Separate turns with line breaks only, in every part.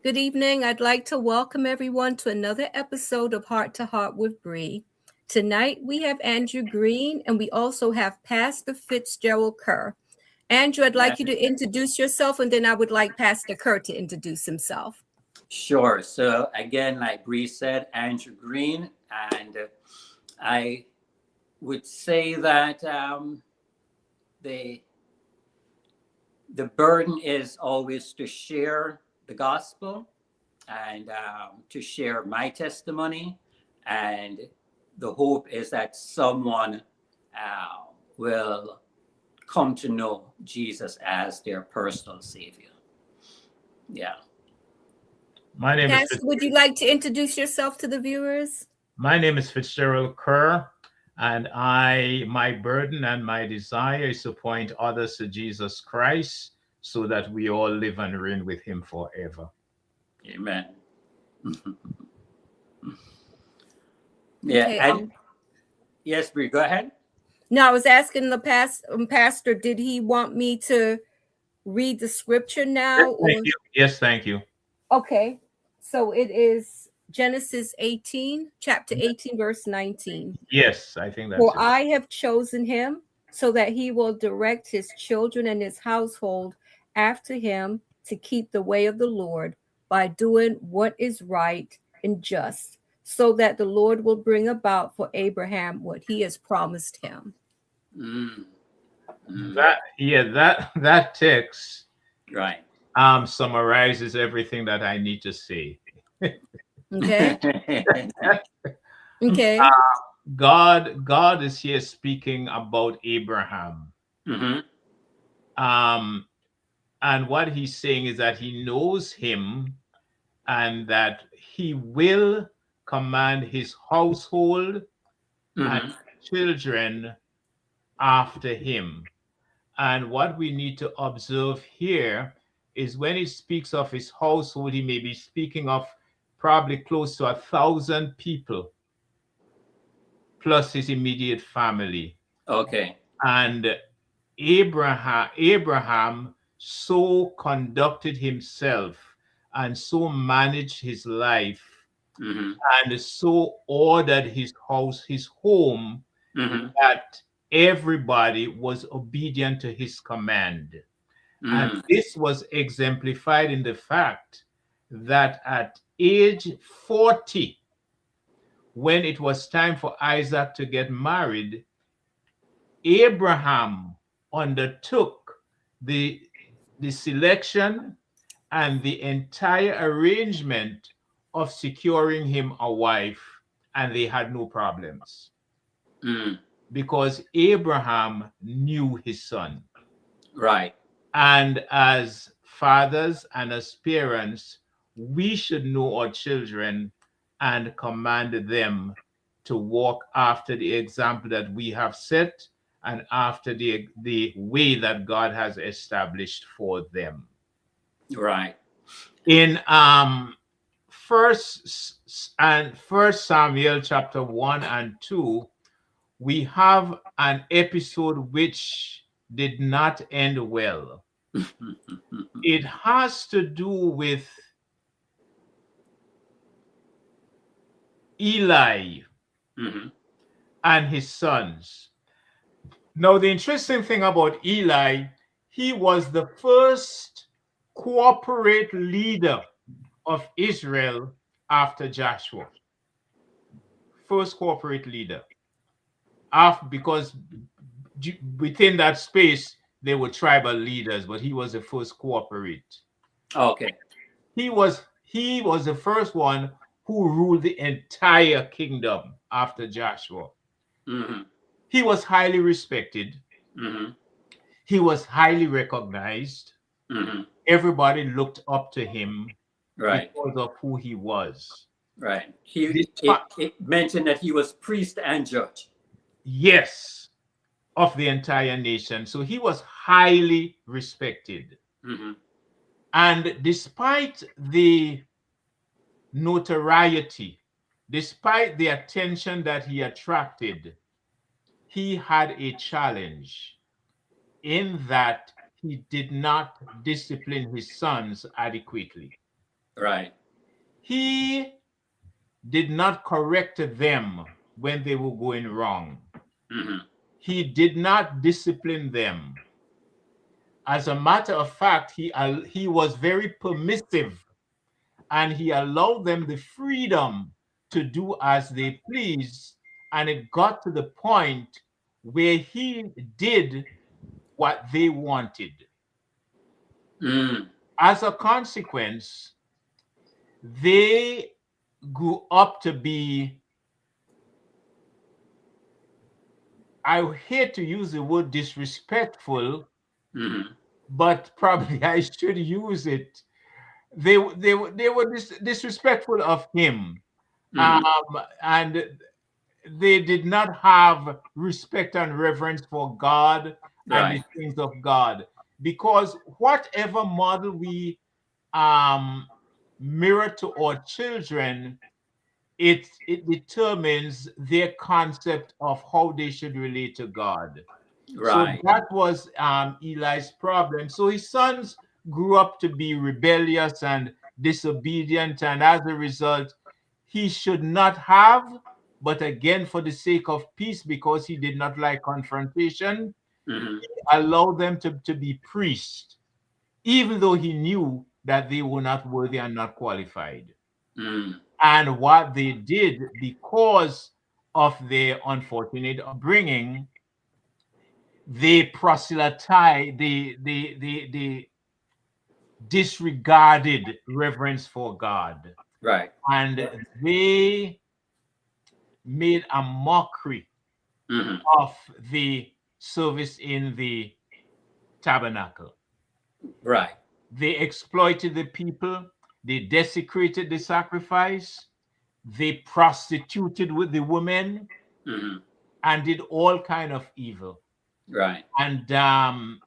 Good evening. I'd like to welcome everyone to another episode of Heart to Heart with Bree. Tonight we have Andrew Green and we also have Pastor Fitzgerald Kerr. Andrew, I'd like you to introduce yourself and then I would like Pastor Kerr to introduce himself.
Sure. So again, like Bree said, Andrew Green, and I would say that the the burden is always to share the gospel and to share my testimony, and the hope is that someone will come to know Jesus as their personal savior. Yeah.
Pastor, would you like to introduce yourself to the viewers?
My name is Fitzgerald Kerr, and my burden and my desire is to point others to Jesus Christ so that we all live and reign with him forever.
Amen. Yeah. Okay, yes, Bree, go ahead.
No, I was asking the pastor, did he want me to read the scripture now?
Yes, thank you.
Okay. So it is Genesis 18, chapter 18, verse 19.
Yes, I think that's
For I have chosen him so that he will direct his children and his household after him to keep the way of the Lord by doing what is right and just, so that the Lord will bring about for Abraham what he has promised him.
That text
right
summarizes everything that I need to say.
Okay. Okay.
God is here speaking about Abraham.
Mm-hmm.
And what he's saying is that he knows him and that he will command his household and children after him. And what we need to observe here is when he speaks of his household, he may be speaking of probably close to 1,000 people plus his immediate family.
Okay.
And Abraham so conducted himself and so managed his life and so ordered his house, his home, that everybody was obedient to his command. And this was exemplified in the fact that at age 40, when it was time for Isaac to get married, Abraham undertook the selection and the entire arrangement of securing him a wife, and they had no problems. Because Abraham knew his son.
Right.
And as fathers and as parents, we should know our children and command them to walk after the example that we have set and after the way that God has established for them.
Right.
In First Samuel chapter 1 and 2, we have an episode which did not end well. It has to do with Eli and his sons. Now, the interesting thing about Eli, he was the first corporate leader of Israel after Joshua. First corporate leader. Because within that space, they were tribal leaders, but he was the first corporate.
Okay.
He was the first one who ruled the entire kingdom after Joshua. He was highly respected. He was highly recognized. Everybody looked up to him because of who he was.
Right. It mentioned that he was priest and judge.
Yes, of the entire nation. So he was highly respected. And despite the notoriety, despite the attention that he attracted, he had a challenge in that he did not discipline his sons adequately.
Right.
He did not correct them when they were going wrong. He did not discipline them. As a matter of fact, he was very permissive, and he allowed them the freedom to do as they pleased. And it got to the point where he did what they wanted. As a consequence, they grew up to be, I hate to use the word disrespectful, but probably I should use it. They were disrespectful of him, and they did not have respect and reverence for God and the
Right.
things of God, because whatever model we mirror to our children, it determines their concept of how they should relate to God. So
Right.
that was Eli's problem. So his sons grew up to be rebellious and disobedient, and as a result, he should not have. But again, for the sake of peace, because he did not like confrontation, he allowed them to be priests, even though he knew that they were not worthy and not qualified. And what they did, because of their unfortunate upbringing, they proselytized, they disregarded reverence for God,
Right.
and they made a mockery of the service in the tabernacle.
Right.
They exploited the people, they desecrated the sacrifice, they prostituted with the women, and did all kind of evil.
Right.
And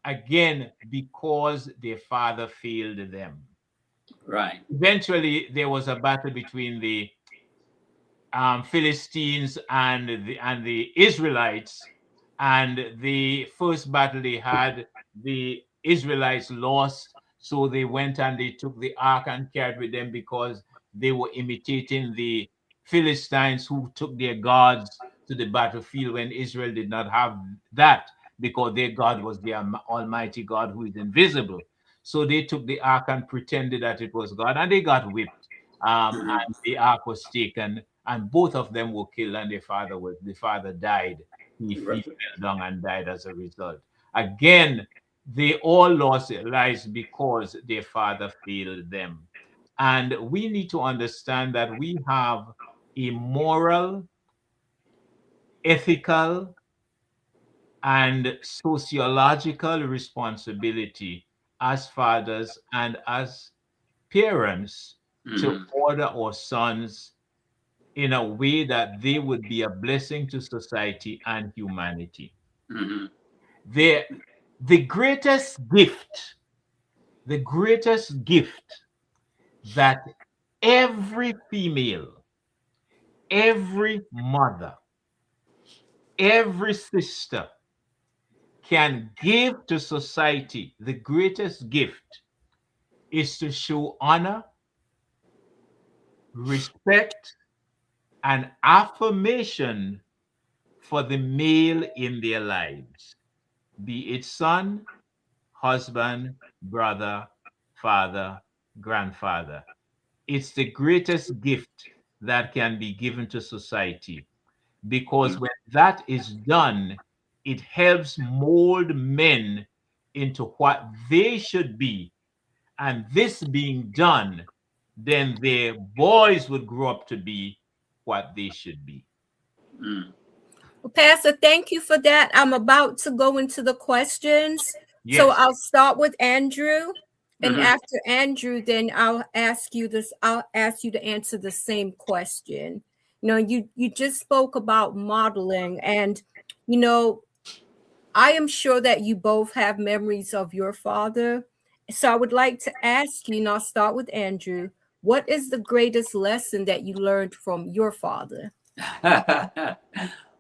again, because their father failed them.
Right.
Eventually, there was a battle between the Philistines and the Israelites, and the first battle they had, the Israelites lost. So they went and they took the ark and carried with them, because they were imitating the Philistines, who took their gods to the battlefield when Israel did not have that, because their God was the Almighty God who is invisible. So they took the ark and pretended that it was God, and they got whipped. And the ark was taken, and both of them were killed, and the father died. He fell down and died as a result. Again, they all lost their lives because their father failed them. And we need to understand that we have a moral, ethical, and sociological responsibility as fathers and as parents to order our sons in a way that they would be a blessing to society and humanity. The, the greatest gift, the greatest gift that every female, every mother, every sister can give to society, the greatest gift is to show honor, respect, and affirmation for the male in their lives, be it son, husband, brother, father, grandfather. It's the greatest gift that can be given to society, because when that is done, it helps mold men into what they should be. And this being done, then their boys would grow up to be what they should be.
Well, Pastor, thank you for that. I'm about to go into the questions. So
Yes.
I'll start with Andrew. And after Andrew, then I'll ask you this, I'll ask you to answer the same question. You just spoke about modeling, and you know, I am sure that you both have memories of your father. So I would like to ask you, and I'll start with Andrew, what is the greatest lesson that you learned from your father?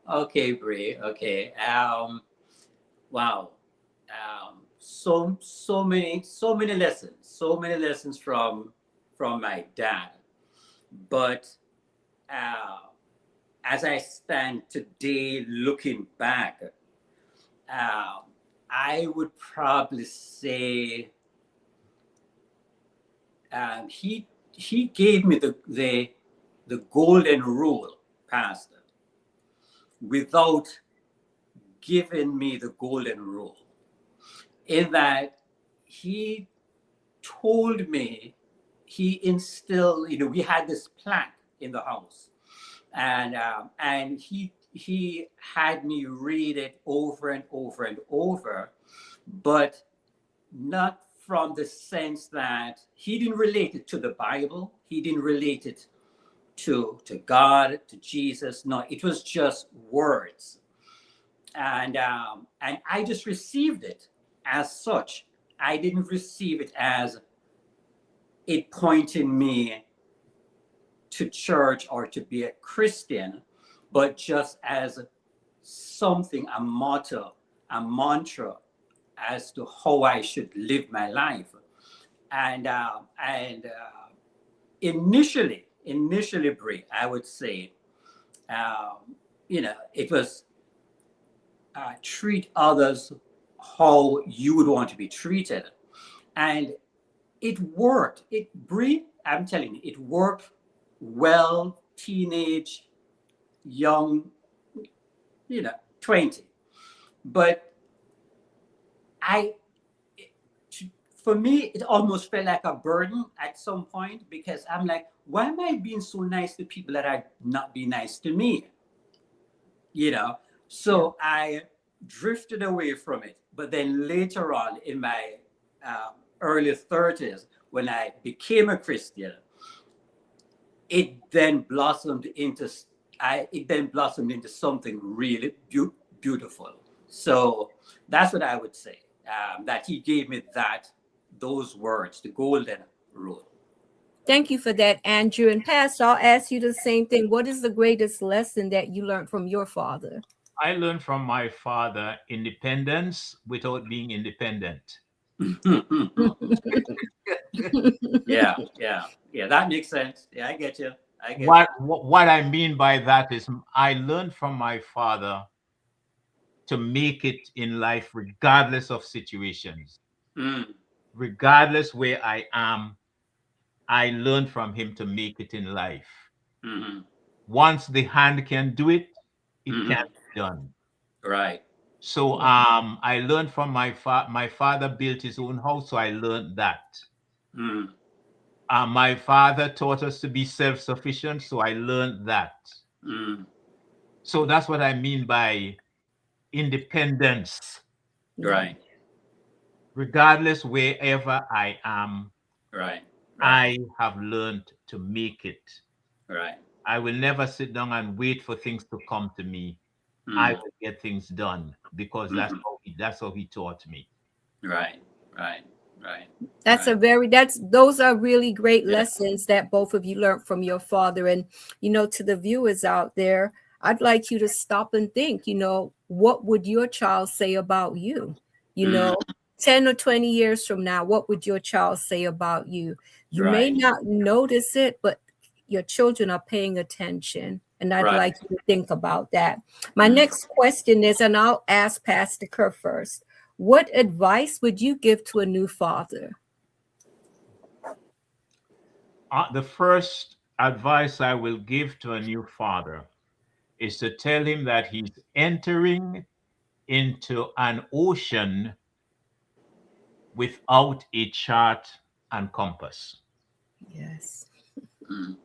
Okay, Bray. Okay. Wow. So many lessons. So many lessons from from my dad. But as I stand today looking back, I would probably say he gave me the golden rule, Pastor, without giving me the golden rule. In that he told me, he instilled, we had this plaque in the house, and he had me read it over and over and over, but not from the sense that he didn't relate it to the Bible, he didn't relate it to God, to Jesus. No, it was just words, and I just received it as such. I didn't receive it as it pointing me to church or to be a Christian, but just as something, a motto, a mantra as to how I should live my life. And initially, Brie, I would say, it was treat others how you would want to be treated, and it worked. Brie, I'm telling you, it worked well. Teenage, young, 20, but I for me, it almost felt like a burden at some point, because I'm like, why am I being so nice to people that are not being nice to me? So I drifted away from it. But then later on in my early 30s, when I became a Christian, it then blossomed into something really beautiful. So that's what I would say. That he gave me those words, the golden rule.
Thank you for that, Andrew. And Pastor, I'll ask you the same thing. What is the greatest lesson that you learned from your father?
I learned from my father independence without being independent.
Yeah. That makes sense. Yeah, I get you.
What I mean by that is I learned from my father to make it in life regardless of situations.
Mm.
Regardless where I am, I learned from him to make it in life.
Mm-hmm.
Once the hand can do it, it
Mm-hmm.
can be done.
Right.
So I learned from my father built his own house, so I learned that.
Mm.
My father taught us to be self-sufficient, so I learned that.
Mm.
So that's what I mean by independence.
Right.
Regardless wherever I am,
Right. Right.
I have learned to make it.
Right.
I will never sit down and wait for things to come to me. I
Mm.
will get things done because
Mm-hmm.
that's how he taught me.
Right. Right. Right.
Those are really great
Yeah.
lessons that both of you learned from your father. And to the viewers out there, I'd like you to stop and think, what would your child say about you? you
Mm.
know 10 or 20 years from now, what would your child say about you? You may
Right.
not notice it, but your children are paying attention, and I'd
Right.
like you to think about that. My
Mm.
next question is, and I'll ask Pastor Kerr first, what advice would you give to a new father?
The first advice I will give to a new father is to tell him that he's entering into an ocean without a chart and compass.
Yes.
Mm.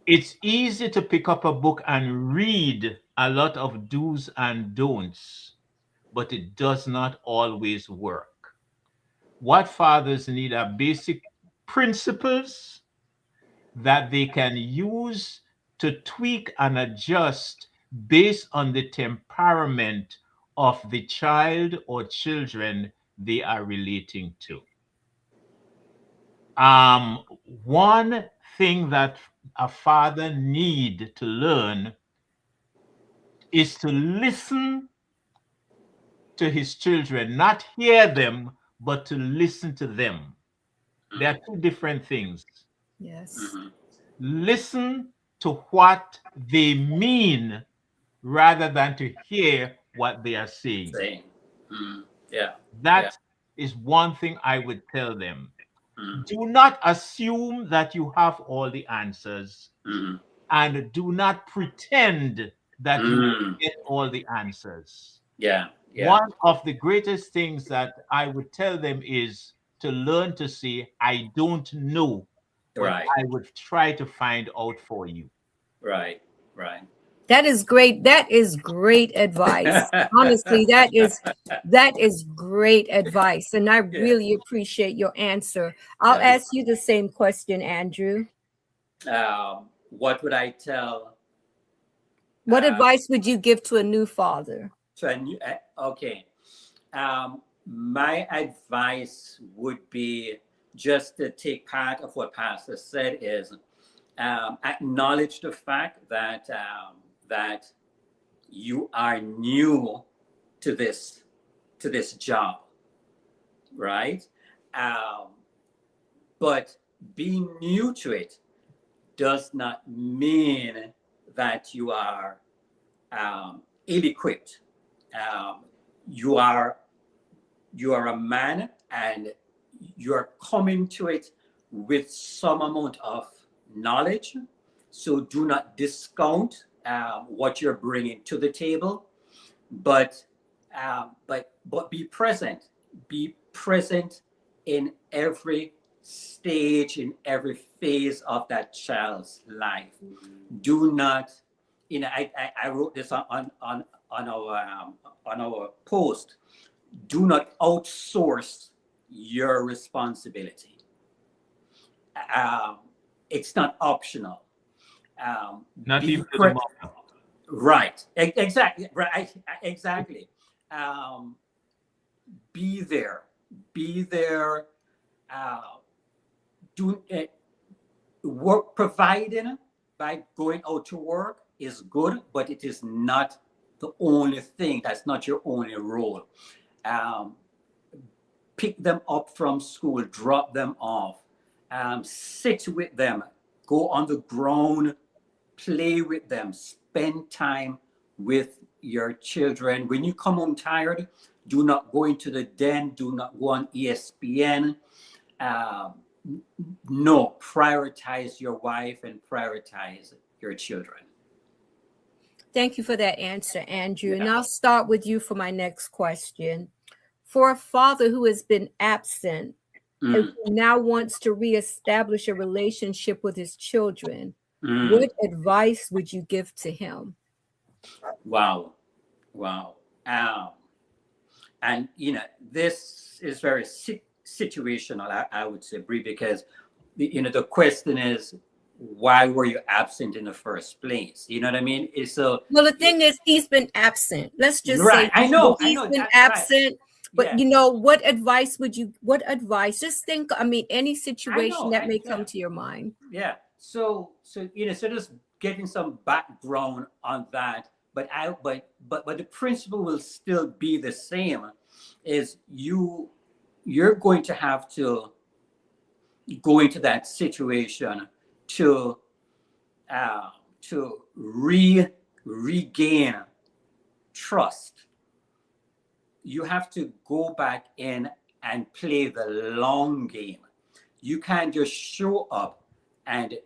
It's easy to pick up a book and read a lot of do's and don'ts, but it does not always work. What fathers need are basic principles that they can use to tweak and adjust based on the temperament of the child or children they are relating to. One thing that a father need to learn is to listen to his children, not hear them, but to listen to them. There are two different things.
Yes.
Mhm.
Listen to what they mean rather than to hear what they are saying.
Saying. Mm. Yeah. Yeah.
That is one thing I would tell them.
Mm.
Do not assume that you have all the answers,
Mm.
and do not pretend that you
Mm.
get all the answers.
Yeah. Yeah.
One of the greatest things that I would tell them is to learn to say, I don't know, but
Right.
I would try to find out for you.
Right. Right.
That is great. That is great advice. Honestly, that is great advice. And I
Yeah.
really appreciate your answer. I'll
Yeah.
ask you the same question, Andrew.
What would I tell
What
uh,
advice would you give to a new father?
to a new? Okay. My advice would be just to take part of what Pastor said is acknowledge the fact that that you are new to this job, right? Um, but being new to it does not mean that you are ill-equipped. Um, you are you are a man, and you are coming to it with some amount of knowledge. So do not discount what you're bringing to the table, but but be present. Be present in every stage, in every phase of that child's life. Do not, I wrote this on our post. Do not outsource your responsibility. Um, it's not optional.
Not
Be
even to the mother.
right. Exactly. Right. Exactly. Um, be there. Be there. Uh, do work providing by going out to work is good, but it is not the only thing. That's not your only role. Um, Pick them up from school, drop them off, sit with them, go on the ground, play with them, spend time with your children. When you come home tired, do not go into the den, do not go on ESPN. Um, no, prioritize your wife and prioritize your children.
Thank you for that answer, Andrew. And
Yeah.
I'll start with you for my next question. For a father who has been absent and
Mm,
who now wants to reestablish a relationship with his children,
mm.
what advice would you give to him?
Wow. Wow. And this is very situational, I would say, Brie, because the question is, why were you absent in the first place? You know what I mean? It's so
Well, the thing is, he's been absent. Let's just say
right. I
he's
know
been
that. Right.
absent. But
Yeah.
what advice? Just think, I mean, any
I
situation
know.
that may
Yeah.
come to your mind.
Yeah. So just getting some background on that, but the principle will still be the same. Is you're going to have to go into that situation to uh, regain trust. You have to go back in and play the long game. You can't just show up, and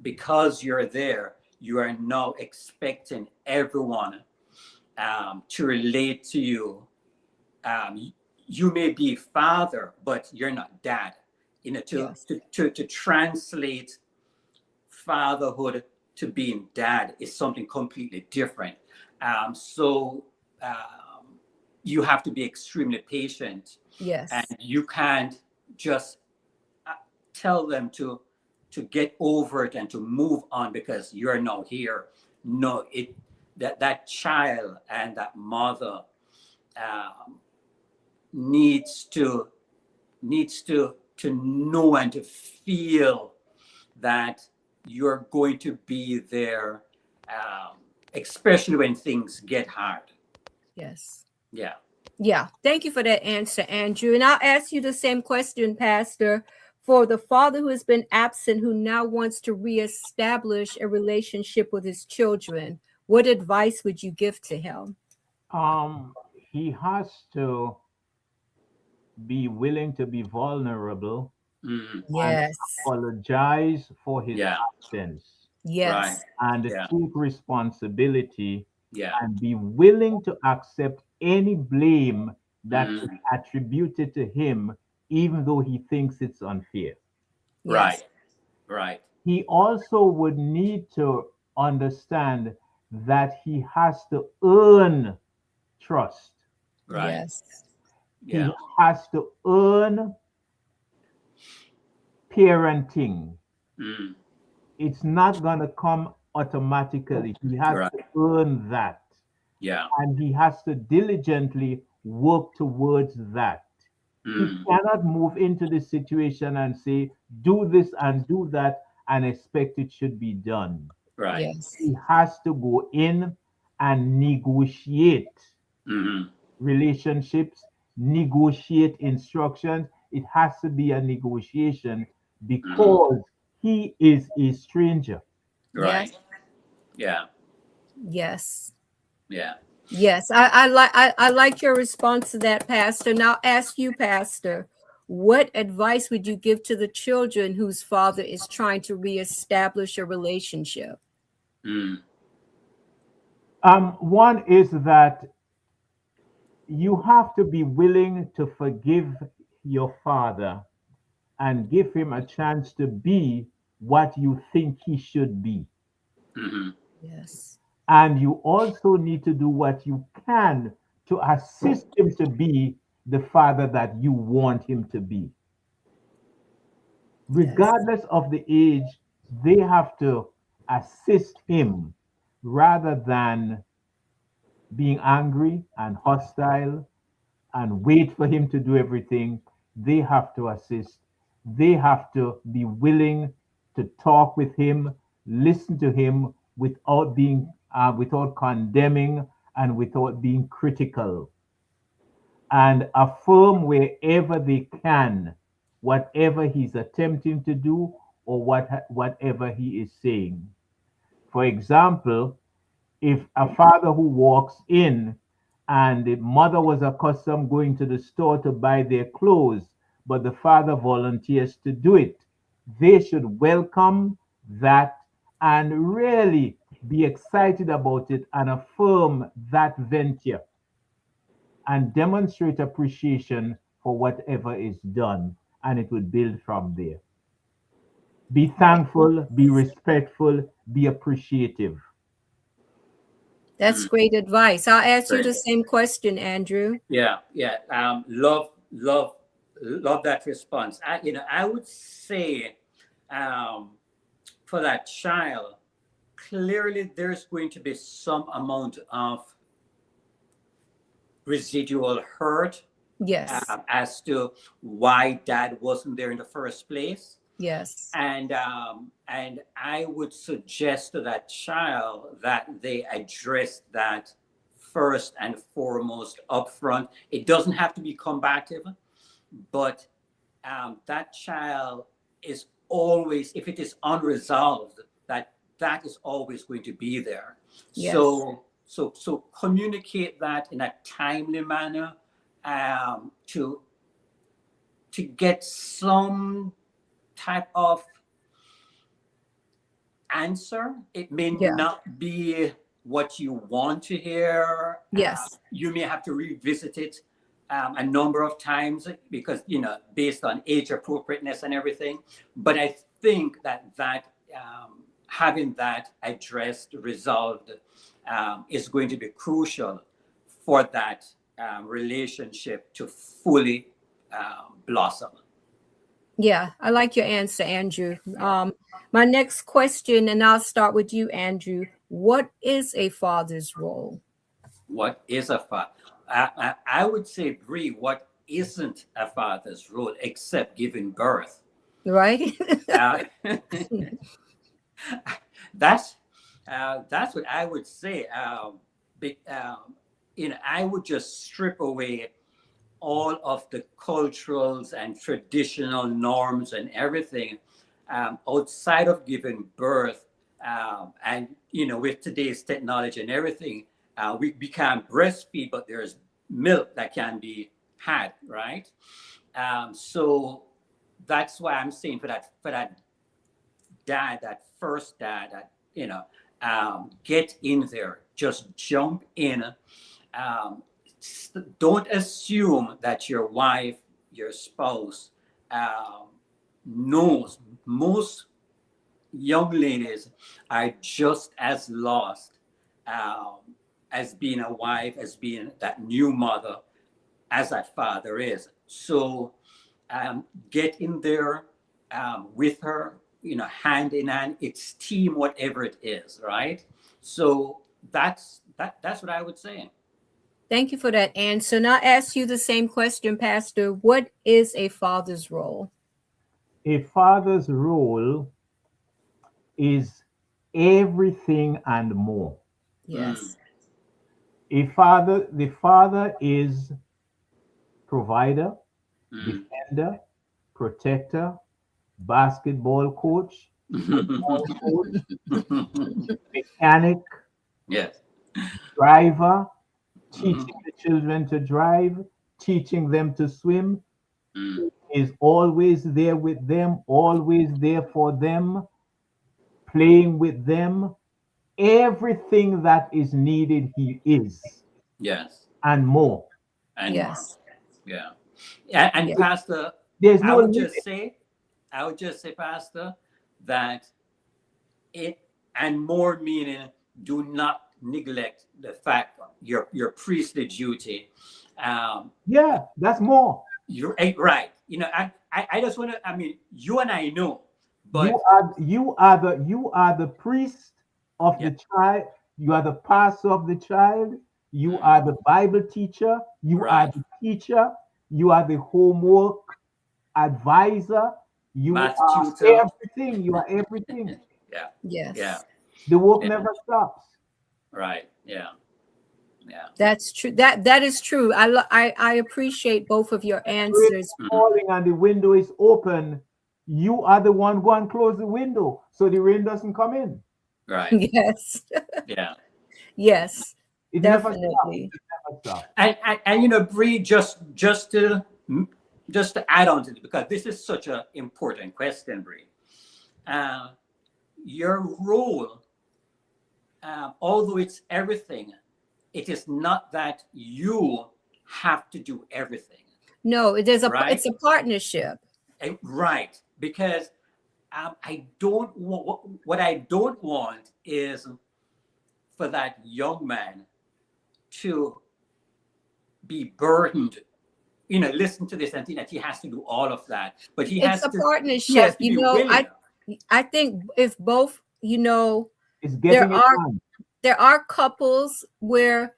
because you're there, you are now expecting everyone to relate to you. You may be father, but you're not dad.
Yes.
To translate fatherhood to being dad is something completely different. So you have to be extremely patient, and
Yes.
you can't just uh, tell them to get over it and to move on because you're now here. No, that child and that mother um, needs to know and to feel that you're going to be there, especially when things get hard.
Yes.
Yeah.
Yeah. Thank you for that answer, Andrew. And I'll ask you the same question, Pastor. For the father who has been absent, who now wants to reestablish a relationship with his children, what advice would you give to him?
He has to be willing to be vulnerable
Mm.
and
Yes.
apologize for his
Yeah.
absence
Right.
Yes.
and
Yeah.
take responsibility
Yeah.
and be willing to accept any blame that is
Mm.
attributed to him, even though he thinks it's unfair.
Yes.
Right. Right.
He also would need to understand that he has to earn trust.
Right.
Yes.
He
Yeah.
has to earn parenting.
Mm.
It's not going to come automatically. He has
Right.
to earn that.
Yeah.
And he has to diligently work towards that. He
Mm.
cannot move into this situation and say, do this and do that, and expect it should be done.
Right.
Yes.
He has to go in and negotiate
Mm-hmm.
relationships, negotiate instructions. It has to be a negotiation
Mm-hmm.
because he is a stranger.
Yes.
Right. Yeah.
Yes.
Yeah.
Yes. I like your response to that, Pastor. Now I'll ask you, Pastor, what advice would you give to the children whose father is trying to reestablish a relationship?
Mm.
One is that you have to be willing to forgive your father and give him a chance to be what you think he should be.
Mm-hmm.
Yes.
And you also need to do what you can to assist him to be the father that you want him to be.
Yes.
Regardless of the age, they have to assist him rather than being angry and hostile and wait for him to do everything. They have to assist. They have to be willing to talk with him, listen to him without condemning and without being critical, and affirm wherever they can whatever he's attempting to do or whatever he is saying. For example, if a father who walks in and the mother was accustomed going to the store to buy their clothes, but the father volunteers to do it, they should welcome that and really be excited about it and affirm that venture and demonstrate appreciation for whatever is done, and it would build from there. Be thankful, be respectful, be appreciative.
That's
Mm.
great advice. I'll ask you
Great.
the same question, Andrew.
Yeah. Yeah. Love that response. I would say, um, for that child, clearly there's going to be some amount of residual hurt,
Yes.
as to why dad wasn't there in the first place.
Yes.
And I would suggest to that child that they address that first and foremost up front. It doesn't have to be combative, but that child is always, if it is unresolved, that is always going to be there.
Yes.
So communicate that in a timely manner, to get some type of answer. It may
Yeah.
not be what you want to hear.
Yes.
You may have to revisit it a number of times, because based on age appropriateness and everything. But I think that having that addressed, resolved, is going to be crucial for that relationship to fully blossom.
Yeah, I like your answer, Andrew.
Yeah.
My next question, and I'll start with you, Andrew. What is a father's role?
What is a father? I would say, Bree, what isn't a father's role except giving birth?
Right?
Uh, that's that's what I would say. I would just strip away all of the culturals and traditional norms and everything, outside of giving birth, and with today's technology and everything, we can breastfeed, but there's milk that can be had, right? So that's why I'm saying for that dad, that first dad, that get in there, just jump in. Um, don't assume that your wife, your spouse, um, knows. Most young ladies are just as lost, um, as being a wife, as being that new mother, as that father is. So get in there with her, hand in hand. It's team, whatever it is, right? So that's what I would say.
Thank you for that answer. Now, I ask you the same question, Pastor. What is a father's role?
A father's role is everything and more.
Mm,
Yes.
The father is provider,
mm.
defender, protector, basketball coach, football coach, mechanic,
Yes.
driver,
Mhm.
teaching the children to drive, teaching them to swim,
Mm.
is always there with them, always there for them, playing with them. Everything that is needed, he is,
Yes.
and more.
And more.
Yes.
Yeah. And
Yeah.
Pastor,
There's
I
no
would
limit.
just say, Pastor, that it and more meaning, do not neglect the fact your priestly duty. Um,
Yeah, that's more.
you're right. I just want to. I mean, you and I know,
You
but
are you are the priest of
yeah,
the child. You are the pastor of the child. You are
mm,
the Bible teacher. You are
right.
the teacher. You are the homework advisor. You
Math
are
tutor.
everything. You are everything.
Yeah, yeah,
Yes.
The work
yeah.
never stops.
Right. Yeah, yeah.
That's true. That is true. I appreciate both of your
Rain is
answers.
Mhm.
falling and the window is open. You are the one go and close the window so the rain doesn't come in.
Right.
Yes.
Yeah.
Yes.
It never stops.
Definitely.
It never stops.
And Bree, just to add on to it, because this is such an important question, Bree. Uh, your role, although it's everything, it is not that you have to do everything,
No, it's
right?
a partnership.
Right, because I don't what I don't want is for that young man to be burdened, listen to this and think that he has to do all of that, but he
It's
has
a
to he has
partnership.
to be willing.
I think if both,
It's
there
getting it
are
done.
there are couples where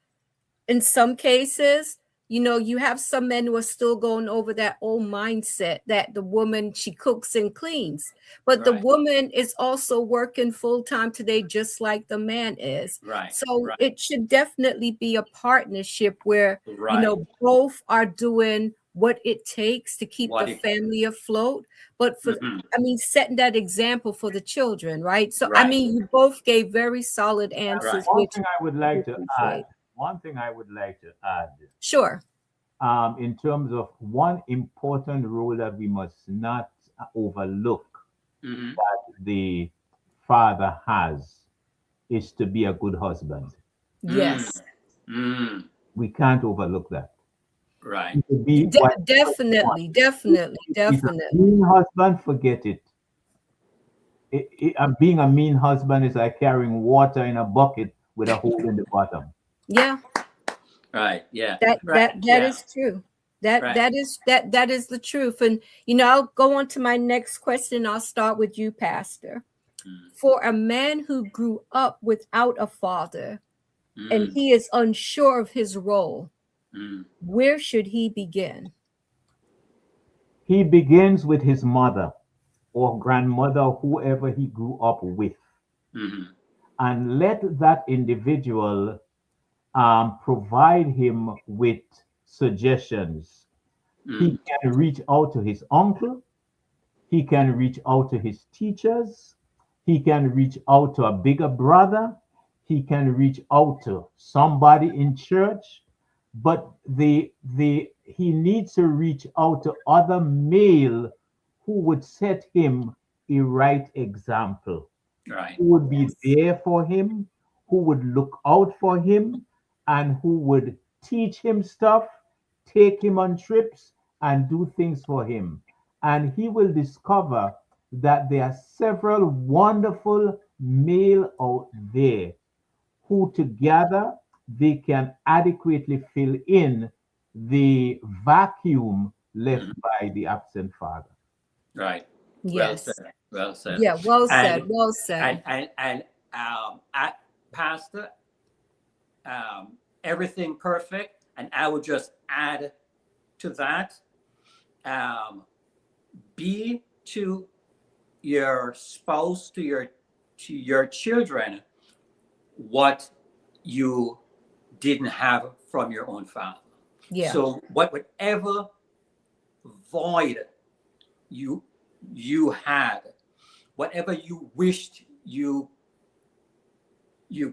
in some cases, you have some men who are still going over that old mindset that the woman, she cooks and cleans, but the
Right,
woman is also working full time today, just like the man is.
right,
So
right,
it should definitely be a partnership where,
right.
both are doing what it takes to keep the
What it
family afloat. But
Mhm.
setting that example for the children, right? So,
Right,
you both gave very solid answers,
right.
One
which
thing I would
I do
like to add,
appreciate.
one thing I would like to add,
Sure.
in terms of one important role that we must not overlook
Hmm.
that the father has is to be a good husband.
Mm.
Yes.
Mm.
We can't overlook that.
Right.
He could be whatever you want.
Definitely, definitely,
If he's a
definitely.
mean husband, forget it. Being a mean husband is like carrying water in a bucket with a hole in the bottom.
Yeah,
Right. Yeah.
that
Yeah.
is true. That
Right.
that is that is the truth. And I'll go on to my next question. I'll start with you, Pastor.
Mm.
For a man who grew up without a father and
Mm.
he is unsure of his role,
Mm.
where should he begin?
He begins with his mother or grandmother, or whoever he grew up with,
Hmm.
and let that individual provide him with suggestions, He can reach out to his uncle. He can reach out to his teachers. He can reach out to a bigger brother. He can reach out to somebody in church. But he needs to reach out to other male who would set him a right example,
Right.
who would be
Yes.
there for him, who would look out for him, and who would teach him stuff, take him on trips, and do things for him. And he will discover that there are several wonderful male out there who together they can adequately fill in the vacuum left
Mhm.
by the absent father.
Right. Well
Yes.
said. Well said.
Yeah, well said.
And
Well said.
I, Pastor, everything perfect. And I would just add to that, um, be to your spouse, to your children, what you didn't have from your own father.
Yeah.
So whatever void you you had, whatever you wished you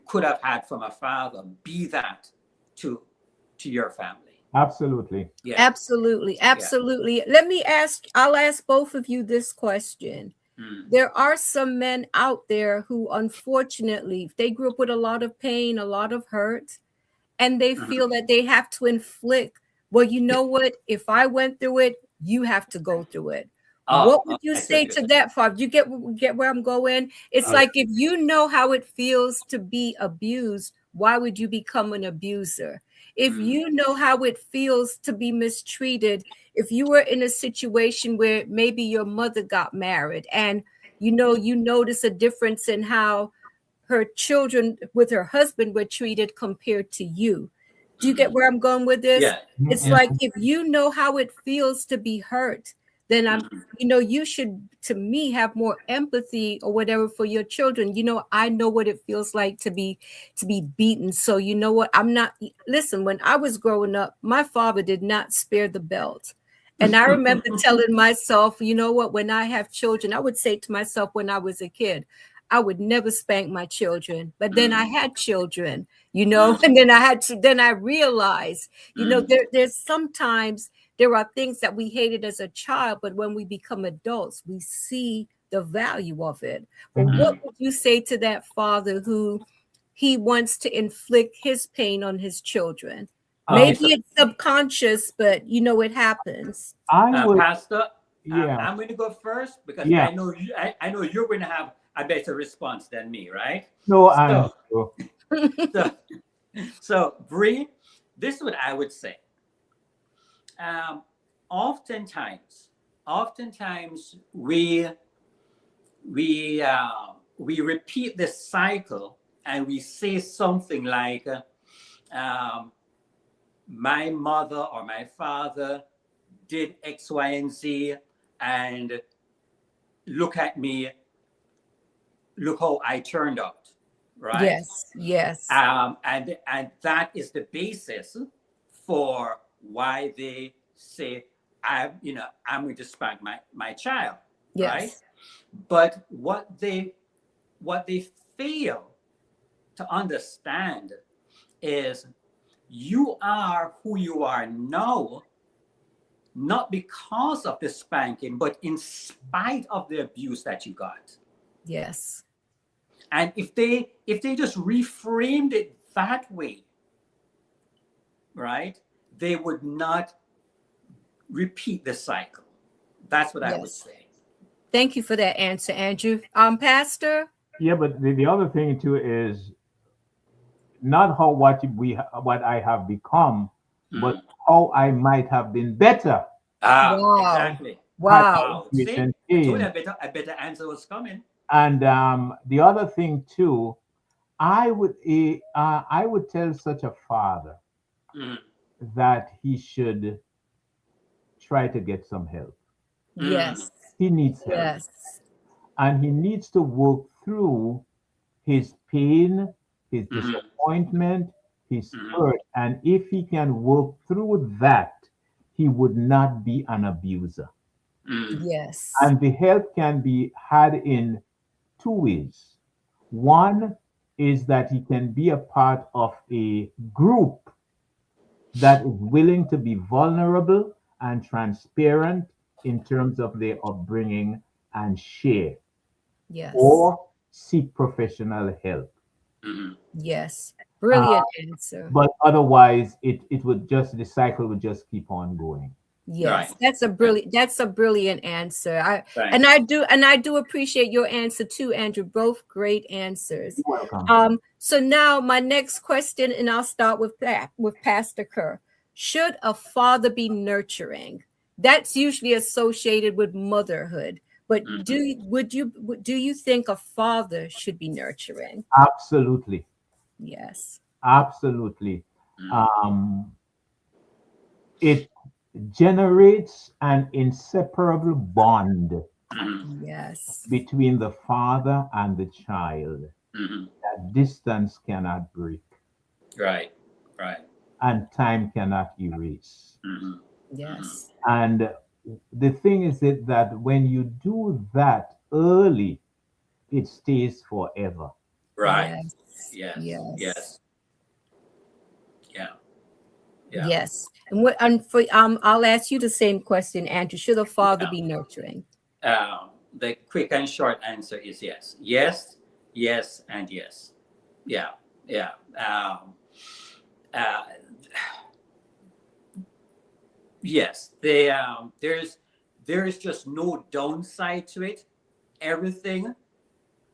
could have had from a father, be that to your family.
Absolutely.
Yeah,
Absolutely.
yeah.
Absolutely. I'll ask both of you this question.
Mm,
There are some men out there who, unfortunately, they grew up with a lot of pain, a lot of hurt, and they
mhm.
feel that they have to inflict, well, you know what? If I went through it, you have to go through it.
Oh,
What would you
I so
say
good.
to that, Father? You get where I'm going? It's
Oh,
like if you know how it feels to be abused, why would you become an abuser? If
mm,
you know how it feels to be mistreated, if you were in a situation where maybe your mother got married and you notice a difference in how her children with her husband were treated compared to you. Do you get
mm,
where I'm going with this?
yeah.
It's
Yeah.
like if you know how it feels to be hurt, then
Mm,
you should, to me, have more empathy or whatever for your children. I know what it feels like to be beaten. So you know what? I'm not, listen, when I was growing up, my father did not spare the belt. And I remember telling myself, you know what, when I have children, I would say to myself when I was a kid, I would never spank my children. But then I
mm,
had children,
mm,
and then I realized,
mm,
there's sometimes there are things that we hated as a child, but when we become adults, we see the value of it. But
Mhm.
what
mm.
would you say to that father who he wants to inflict his pain on his children?
Okay,
Maybe
so
it's subconscious, but it happens.
I would,
Pastor,
yeah,
I'm going to go first because
yeah.
I know I know you're going to have a better response than me, right?
No,
So,
Andrew.
so, so Bree, this is what I would say. Um, oftentimes, oftentimes we repeat this cycle and we say something like, um, "My mother or my father did X, Y, and Z, and look at me, look how I turned out," right?
Yes, yes,
And that is the basis for why they say, I'm going to spank my child, right?
yes,
But what they fail to understand is you are who you are now, not because of the spanking, but in spite of the abuse that you got.
yes.
And if they just reframed it that way, right, they would not repeat the cycle. That's what I would
Yes.
say.
Thank you for that answer, Andrew. Pastor?
Yeah, but the other thing too is not what I have become, but
Mm.
how I might have been better
Wow.
Exactly.
had the
Wow.
Wow. See,
situation
I told you
changed.
a better answer was coming.
And the other thing too, I would tell such a father
Mm.
that he should try to get some help.
Mm.
Yes.
He needs help,
Yes.
and he needs to work through his pain, his
Mm.
disappointment, his
Mm.
hurt. And if he can work through that, he would not be an abuser.
Yes.
And the help can be had in two ways. One is that he can be a part of a group that is willing to be vulnerable and transparent in terms of their upbringing and share,
Yes.
or seek professional help.
Yes.
Uh,
Brilliant answer.
but otherwise, it would just, the cycle would just keep on going.
Yes,
Right.
that's a brilliant answer.
Thanks.
And I do appreciate your answer too, Andrew. Both great answers.
You're welcome.
So now my next question, and I'll start with that with Pastor Kerr. Should a father be nurturing? That's usually associated with motherhood. But do you think a father should be nurturing?
Absolutely.
Yes.
Absolutely. Um, it generates an inseparable bond
Yes.
between the father and the child that distance cannot break
Right. Right.
and time cannot erase.
Yes.
And the thing is that when you do that early, it stays forever.
Right.
Yes.
Yes.
Yes.
Yes. Yeah. Yeah.
Yes. And for I'll ask you the same question, Andrew. Should a father
Yeah.
be nurturing?
The quick and short answer is yes. Yes, yes, and yes. Yeah. Yeah. Uh, yes. There's just no downside to it. Everything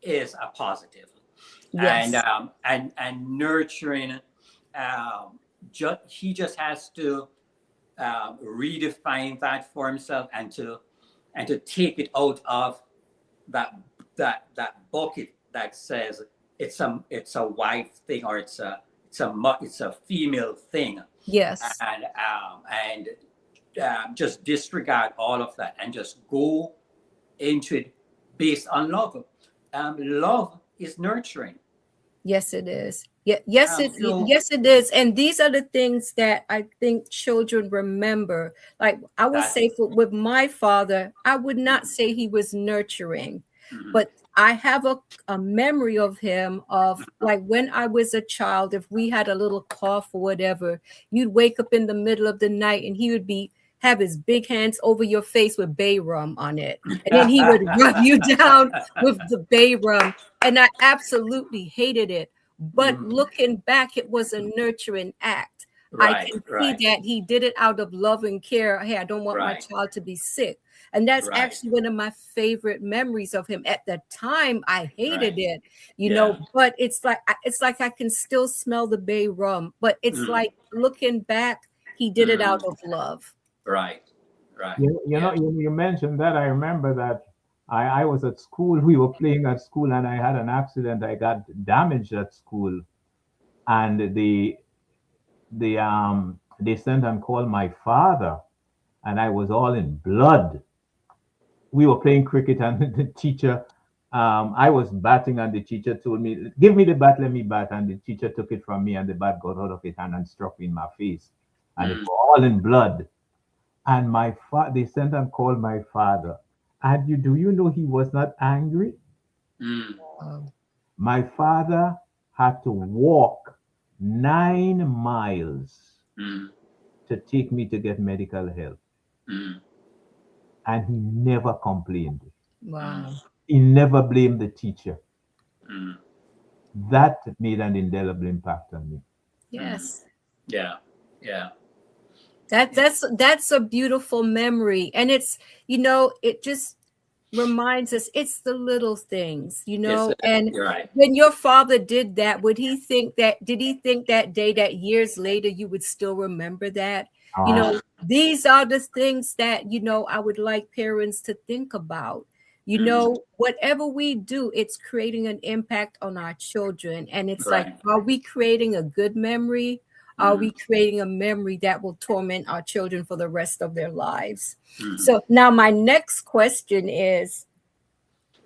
is a positive. And
Yes.
nurturing. He just has to redefine that for himself, and to take it out of that bucket that says it's a wife thing, or it's a female thing,
Yes.
and just disregard all of that and just go into it based on love. Love is nurturing.
Yes, it is. Yeah, yes,
So
yes, it is. And these are the things that I think children remember. Like I would
that's
say
it.
with my father, I would not
Mhm,
say he was nurturing,
mhm.
but I have a memory of him of like when I was a child, if we had a little cough or whatever, you'd wake up in the middle of the night and he would be have his big hands over your face with bay rum on it. And then he would rub you down with the bay rum, and I absolutely hated it. But
Mhm.
looking back, it was a nurturing act. I
Right,
can see
right,
that he did it out of love and care. Hey, I don't want my
right,
child to be sick. And that's
right,
actually one of my favorite memories of him. At the time, I hated
right.
it,
Yeah.
but it's like I can still smell the bay rum. But it's
Mhm,
like looking back, he did it out
mhm.
of love.
Right, right.
You know,
Yeah.
you mentioned that. I remember that I was at school. We were playing at school, and I had an accident. I got damaged at school, and they sent and called my father, and I was all in blood. We were playing cricket, and the teacher, I was batting, and the teacher told me, "Give me the bat, let me bat." And the teacher took it from me, and the bat got out of his hand and struck me in my face, and it
Mm,
was all in blood. And they sent and called my father. And do you know he was not angry?
mm,
Oh,
My father had to walk 9 miles
mm,
to take me to get medical help,
mm,
and he never complained.
mm,
wow.
He never blamed the teacher.
mm,
That made an indelible impact on me.
mm.
Yes.
Yeah, yeah, yeah.
That's a beautiful memory. And it's, it just reminds us it's the little things,
It's
and
you're right.
when your father did that, did he think that day that years later you would still remember that?
Uh,
These are the things that, I would like parents to think about.
Mm,
Whatever we do, it's creating an impact on our children. And it's like,
right.
are we creating a good memory? Are
Mm,
we creating a memory that will torment our children for the rest of their lives?
mm,
So now my next question is,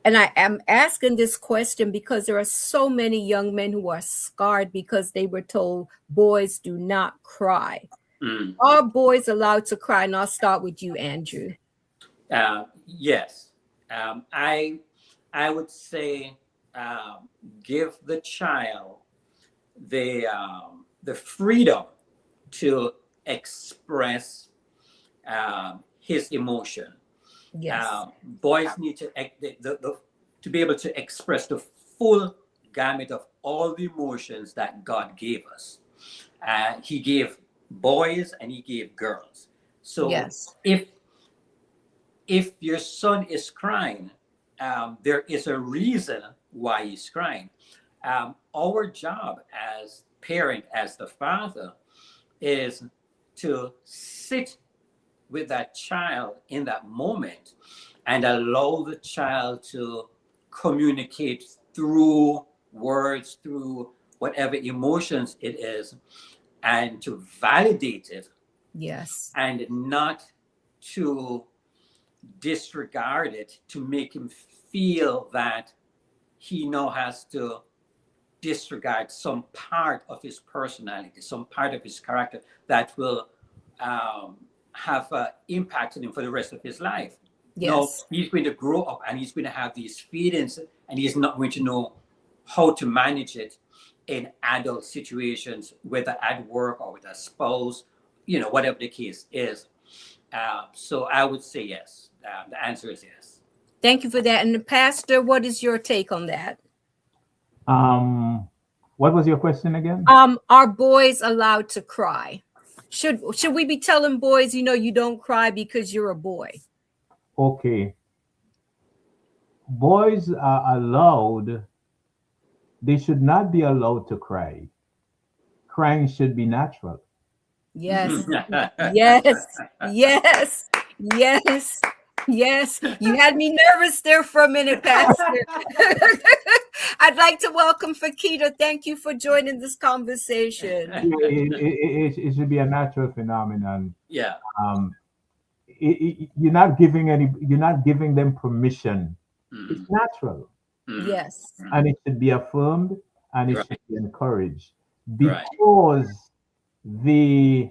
and I am asking this question because there are so many young men who are scarred because they were told boys do not cry. Are boys allowed to cry? And I'll start with you, Andrew.
Yes. I would say give the child the freedom to express his emotion.
Yes.
Boys need to to be able to express the full gamut of all the emotions that God gave us. He gave boys and he gave girls. So
Yes.
if your son is crying, there is a reason why he's crying. Our job as parent, as the father, is to sit with that child in that moment and allow the child to communicate through words, through whatever emotions it is, and to validate it.
Yes.
And not to disregard it, to make him feel that he now has to disregard some part of his personality, some part of his character that will have an impact on him for the rest of his life. No,
Yes.
he's going to grow up and he's going to have these feelings and he's not going to know how to manage it in adult situations, whether at work or with a spouse, whatever the case is. So I would say yes. The answer is yes.
Thank you for that. And Pastor, what is your take on that?
What was your question again?
Are boys allowed to cry? Should we be telling boys, you don't cry because you're a boy?
Okay. Boys are allowed, they should not be allowed to cry. Crying should be natural.
Yes. Yes. Yes. Yes. Yes. You had me nervous there for a minute, Pastor. I'd like to welcome Fakita. Thank you for joining this conversation.
It should be a natural phenomenon.
Yeah.
You're not giving them permission. It's natural.
Yes.
And it should be affirmed and it
Right.
should be encouraged
Right.
because the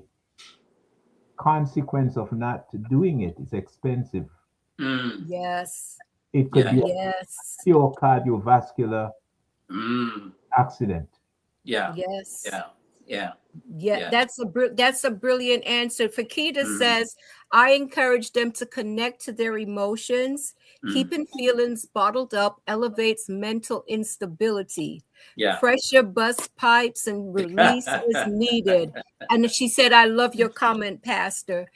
consequence of not doing it is expensive.
Yes.
It could be a
Yes.
pure cardiovascular accident.
Yeah.
Yes.
Yeah. Yeah.
Yeah,
Yeah.
that's a brilliant answer. Fakita says, I encourage them to connect to their emotions. Keeping feelings bottled up elevates mental instability.
Yeah.
Pressure busts pipes and release is needed. And she said, I love your comment, Pastor.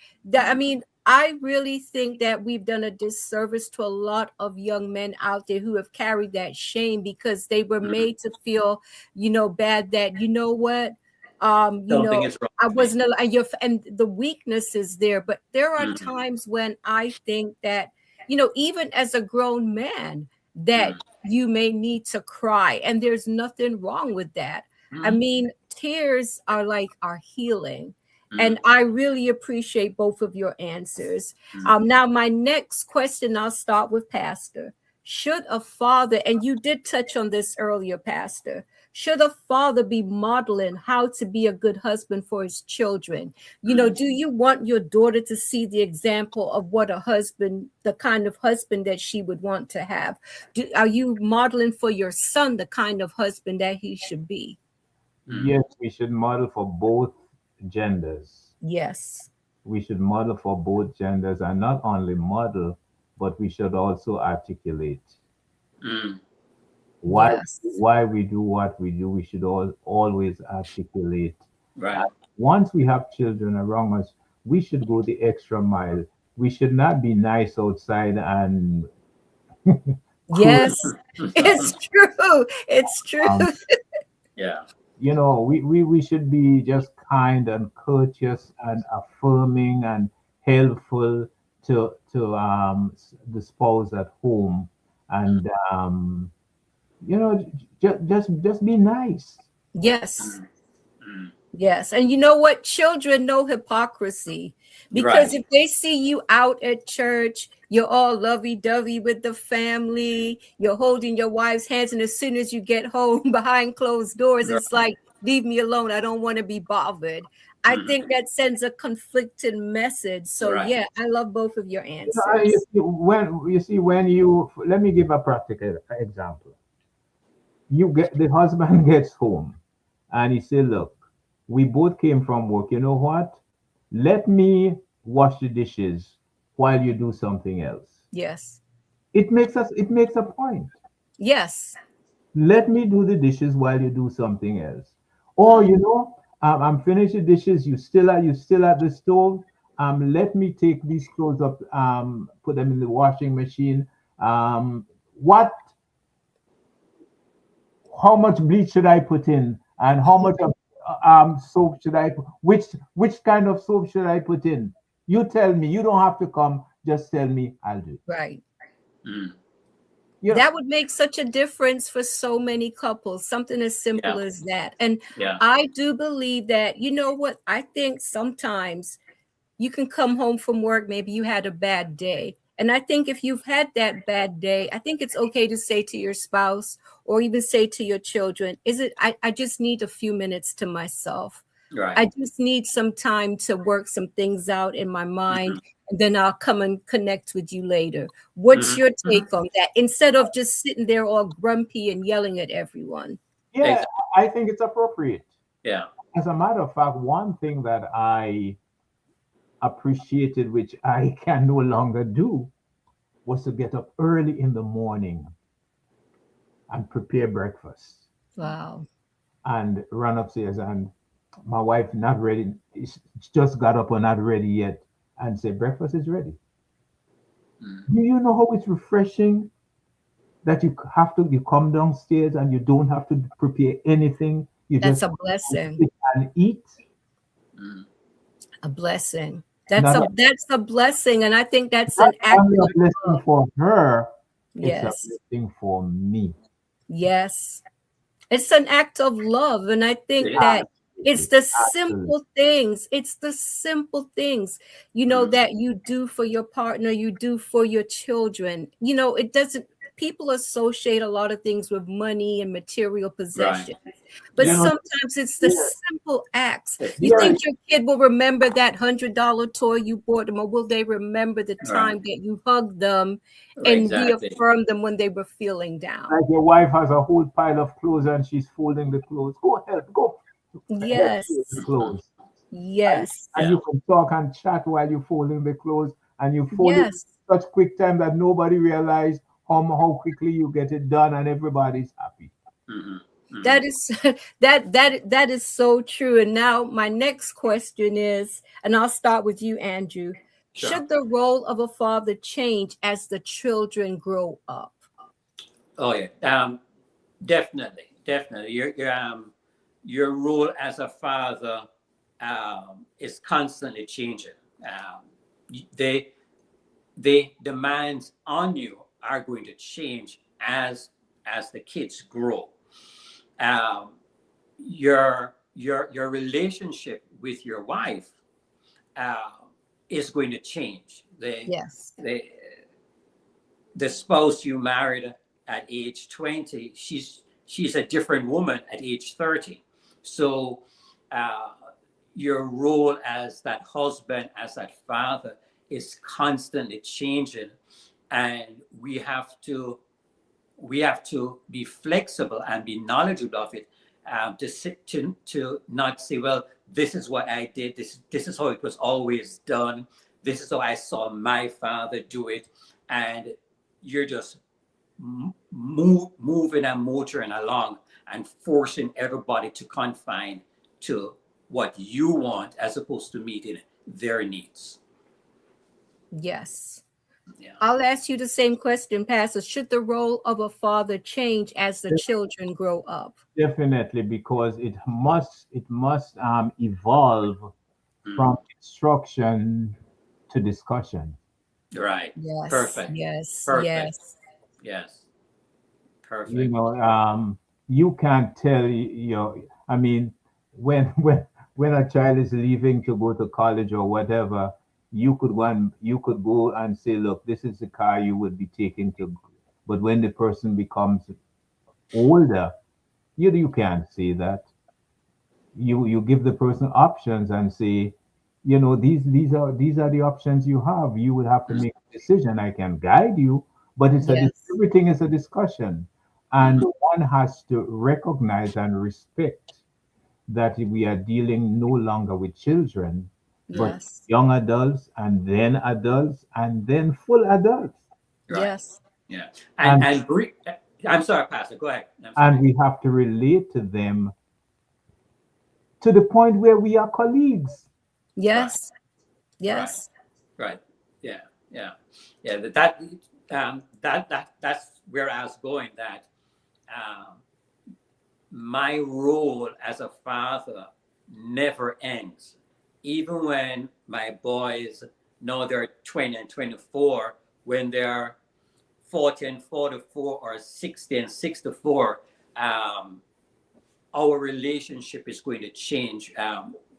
I really think that we've done a disservice to a lot of young men out there who have carried that shame because they were made to feel, bad that, what?
Something is wrong.
I wasn't and the weakness is there, but there are times when I think that, even as a grown man, that you may need to cry, and there's nothing wrong with that. I mean, tears are like our healing. And I really appreciate both of your answers. Now, my next question, I'll start with Pastor. Should a father, and you did touch on this earlier, Pastor, should a father be modeling how to be a good husband for his children? Do you want your daughter to see the example of what a husband, the kind of husband that she would want to have? Are you modeling for your son the kind of husband that he should be?
Yes, we should model for both genders.
Yes.
We should model for both genders and not only model, but we should also articulate. Why we do what we do, we should always articulate.
Right.
Once we have children around us, we should go the extra mile. We should not be nice outside and
yes, it's true. It's true.
Yeah.
We should be just kind and courteous and affirming and helpful to the spouse at home, and just be nice.
Yes. Yes. And you know what? Children know hypocrisy because if they see you out at church, you're all lovey-dovey with the family, you're holding your wife's hands, and as soon as you get home behind closed doors, it's like, leave me alone. I don't want to be bothered. I think that sends a conflicting message. So
Right.
yeah, I love both of your
You know, you
answers.
see, when you let me give a practical example. You get the husband gets home and he say, "Look, we both came from work. You know what? Let me wash the dishes while you do something else."
Yes.
It makes a point.
Yes.
Let me do the dishes while you do something else. Or
Mm.
you know, I'm finished the dishes. You still at the stove. Let me take these clothes up. Put them in the washing machine. What? How much bleach should I put in? And how much of soap should I put? Which kind of soap should I put in? You tell me. You don't have to come. Just tell me. I'll do it.
Right.
Mm.
You know,
That would make such a difference for so many couples, something as simple
Yeah.
as that. And
Yeah.
I do believe that, you know what? I think sometimes you can come home from work, maybe you had a bad day. And I think if you've had that bad day, I think it's okay to say to your spouse or even say to your children, I just need a few minutes to myself.
Right.
I just need some time to work some things out in my
Hmm.
mind, and then I'll come and connect with you later. What's
Hmm.
your
Hmm.
take on that? Instead of just sitting there all grumpy and yelling at everyone.
yeah,
Exactly.
I think it's appropriate.
Yeah.
As a matter of fact, one thing that I appreciated, which I can no longer do, was to get up early in the morning and prepare breakfast
Wow.
and run upstairs. And my wife not ready, she just got up or not ready yet, and say breakfast is ready.
Mm.
Do you know how it's refreshing that you come downstairs and you don't have to prepare anything. You
That's
just
a blessing.
sit and eat.
Mm.
A blessing.
Not,
That's a blessing. And I think that's
not
an act
only a
of
blessing
love.
for her, it's a
Yes.
blessing for me.
Yes. It's an act of love. And I
It
think
is.
that it's
Absolutely.
the
Absolutely.
simple things. It's the simple things,
Mm.
that you do for your partner, you do for your children. It doesn't, people associate a lot of things with money and material
Right.
possessions. But
You
Yeah.
know,
sometimes it's the
dear,
simple acts. You
dear,
think your kid will remember that $100 toy you bought them, or will they remember the
Right.
time that you hugged them
Right.
and
Exactly.
reaffirmed them when they were feeling down?
like your wife has a whole pile of clothes and she's folding the clothes. Go help fold the
Yes.
clothes. And,
Yes.
and
Yeah.
you can talk and chat while you're folding the clothes, and you fold it in
Yes.
such quick time that nobody realizes how quickly you get it done, and everybody's happy.
Hmm. Hmm.
That is that is so true. And now my next question is, and I'll start with you, Andrew.
Sure.
Should the role of a father change as the children grow up?
Oh yeah. Definitely. Definitely. Your role as a father is constantly changing. Um, they demands on you are going to change as the kids grow. Um, your relationship with your wife uh, is going to change.
Yes.
The the spouse you married at age 20, she's a different woman at age 30. So uh, your role as that husband, as that father, is constantly changing, and we have to be flexible and be knowledgeable of it, to not say, well, this is what I did, this is how it was always done, this is how I saw my father do it, and you're just moving and motoring along and forcing everybody to confine to what you want as opposed to meeting their needs.
Yes.
Yeah.
I'll ask you the same question, Pastor. Should the role of a father change as the children grow up?
Definitely, because it must evolve
Mm.
from instruction to discussion.
Right.
Yes,
Perfect.
yes,
Perfect.
yes.
Yes.
You
Perfect.
know, you can't tell your. I mean, when when a child is leaving to go to college or whatever, you could go and say, look, this is the car you would be taking to. But when the person becomes older, you can't say that. you give the person options and say, these are the options you have. You would have to make a decision. I can guide you, but
Yes.
everything is a discussion, and
Mhm.
one has to recognize and respect that we are dealing no longer with children, but
Yes.
young adults, and then full adults.
Right.
Yes.
Yeah.
And
I'm sorry, Pastor. Go ahead. I'm
and
sorry.
we have to relate to them to the point where we are colleagues.
Right.
Yes.
Right.
Yes.
Right. Yeah. Yeah. Yeah. That's where I was going. That um, my role as a father never ends. Even when my boys know they're 20 and 24, when they're 40 and 44 or 60 and 64, um, our relationship is going to change.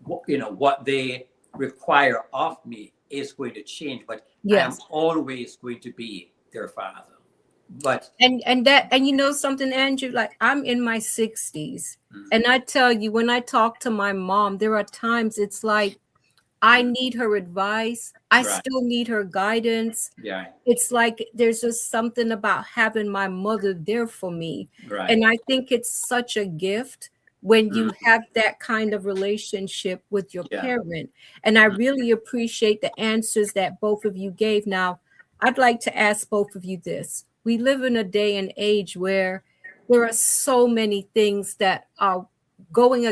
What they require of me is going to change, but I am
Yes.
always going to be their father. But
And you know something, Andrew, like I'm in my 60s,
mm,
and I tell you, when I talk to my mom, there are times it's like I
mm,
need her advice. I
right,
still need her guidance.
yeah,
It's like there's just something about having my mother there for me.
right,
And I think it's such a gift when you
mm,
have that kind of relationship with your
yeah,
parent. And I
mm,
really appreciate the answers that both of you gave. Now, I'd like to ask both of you this. We live in a day and age where there are so many things that are going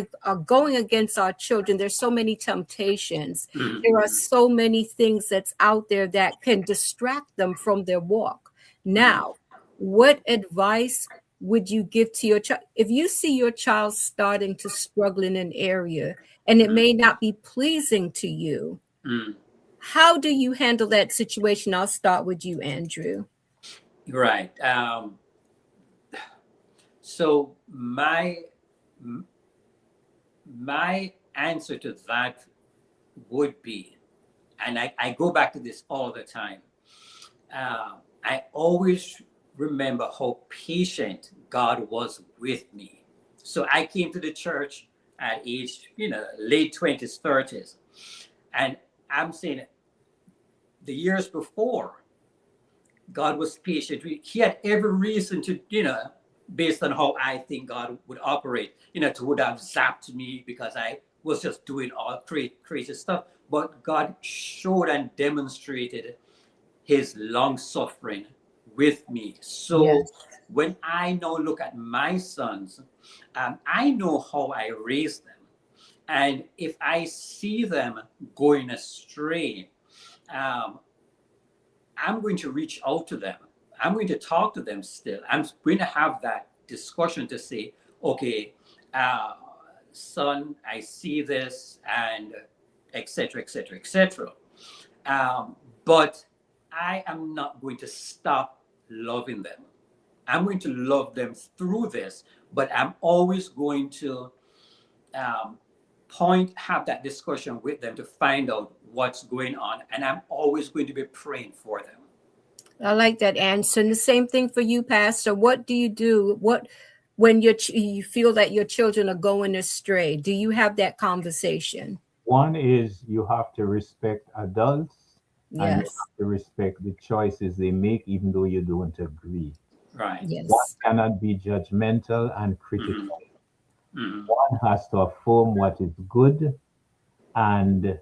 against our children. There's so many temptations.
mm,
There are so many things that's out there that can distract them from their walk.
mm,
Now, what advice would you give to your child if you see your child starting to struggle in an area and it
mm,
may not be pleasing to you?
mm.
How do you handle that situation? I'll start with you, Andrew.
Right. So my answer to that would be, and I go back to this all the time. I always remember how patient God was with me. So I came to the church at age, late 20s, 30s. And I'm saying the years before, God was patient. He had every reason to, based on how I think God would operate, to would have zapped me because I was just doing all crazy stuff. But God showed and demonstrated his long suffering with me. So
Yes.
when I now look at my sons, I know how I raised them. And if I see them going astray, um, I'm going to reach out to them. I'm going to talk to them still. I'm going to have that discussion to say, okay, uh, son, I see this, and etc., etc., etc. But I am not going to stop loving them. I'm going to love them through this, but I'm always going to um, have that discussion with them to find out what's going on, and I'm always going to be praying for them.
I like that answer. And the same thing for you, Pastor. What do you do? What when you feel that your children are going astray? Do you have that conversation?
One is you have to respect adults, and you
Yes.
have to respect the choices they make, even though you don't agree.
Right.
One
Yes.
cannot be judgmental and
Mm-hmm.
critical.
Mm-hmm.
One has to affirm what is good, and